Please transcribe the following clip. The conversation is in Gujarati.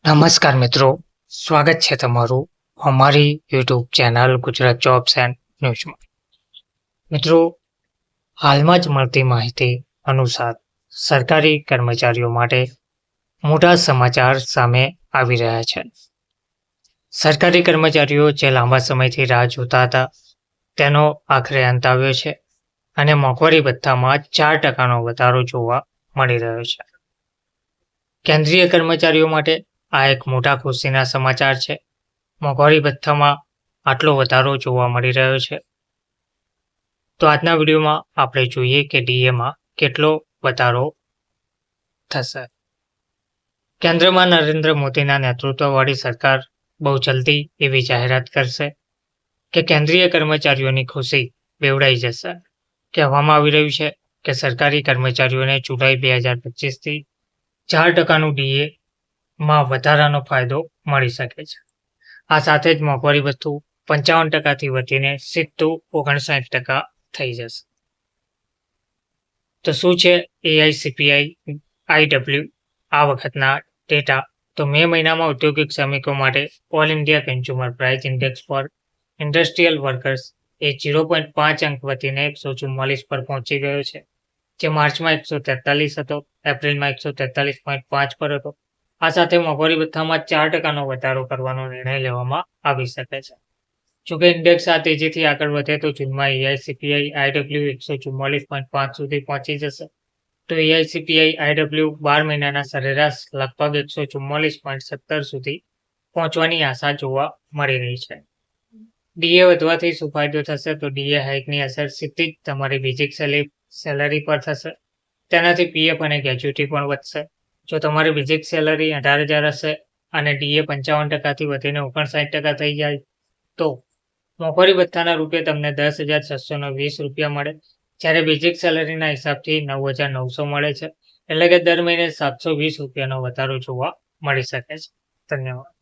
નમસ્કાર મિત્રો, સ્વાગત છે તમારું અમારી YouTube channel Gujarat jobs and ન્યૂઝમાં. મિત્રો, હાલમાં જ મળતી માહિતી અનુસાર સરકારી કર્મચારીઓ માટે મોટા સમાચાર સામે આવી રહ્યા છે. સરકારી કર્મચારીઓ જે લાંબા સમયથી રાહ જોતા હતા તેનો આખરે અંત આવ્યો છે અને મોંઘવારી ભથ્થામાં 4%નો વધારો જોવા મળી રહ્યો છે. કેન્દ્રીય કર્મચારીઓ માટે આ એક મોટા ખુશીના સમાચાર છે. મોંઘવારી ભથ્થામાં આટલો વધારો જોવા મળી રહ્યો છે. તો આજના વિડીયોમાં આપણે જોઈએ કે ડીએમાં કેટલો વધારો થશે. કેન્દ્રમાં નરેન્દ્ર મોદીના નેતૃત્વવાળી સરકાર બહુ જલ્દી એવી જાહેરાત કરશે કે કેન્દ્રીય કર્મચારીઓની ખુશી બેવડાઈ જશે. કહેવામાં આવી રહ્યું છે કે સરકારી કર્મચારીઓને જુલાઈ 2025થી 4%નું ડીએ માં વધારાનો ફાયદો મળી શકે છે. આ સાથે જ મોંઘવારી ભથ્થું 55%થી વધીને સીધું 59% થઈ જશે. તો શું છે AICPI-IW આ વખતના ડેટા? તો મે મહિનામાં ઔદ્યોગિક શ્રમિકો માટે all India consumer price index for industrial workers એ 0.5 અંક વધીને 144 પર પહોંચી ગયો છે, જે માર્ચમાં 143 હતો, એપ્રિલમાં 143.5 પર હતો. આ સાથે મોંઘવારી ભથ્થામાં 4%નો વધારો કરવાનો નિર્ણય લેવામાં આવી શકે છે. જોકે ઇન્ડેક્સ આ તેજીથી આગળ વધે તો જૂનમાં AICPI-IW 144.5 સુધી પહોંચી જશે. તો AICPI-IW 12 મહિનાના સરેરાશ લગભગ 144.17 સુધી પહોંચવાની આશા જોવા મળી રહી છે. ડીએ વધવાથી શું ફાયદો થશે? તો ડીએ હાઇકની અસર સીધી જ તમારી બેઝિક સેલરી પર થશે. તેનાથી પીએફ અને ગ્રેચ્યુટી પણ વધશે. જો તમારી બેઝિક સેલરી 18,000 હશે અને ડીએ 55%થી વધીને 59% થઈ જાય તો મોંઘવારી ભથ્થાના રૂપે તમને 10,620 રૂપિયા મળે, જ્યારે બેઝિક સેલરીના હિસાબથી 9,900 મળે છે. એટલે કે દર મહિને 720 રૂપિયાનો વધારો જોવા મળી શકે છે. ધન્યવાદ.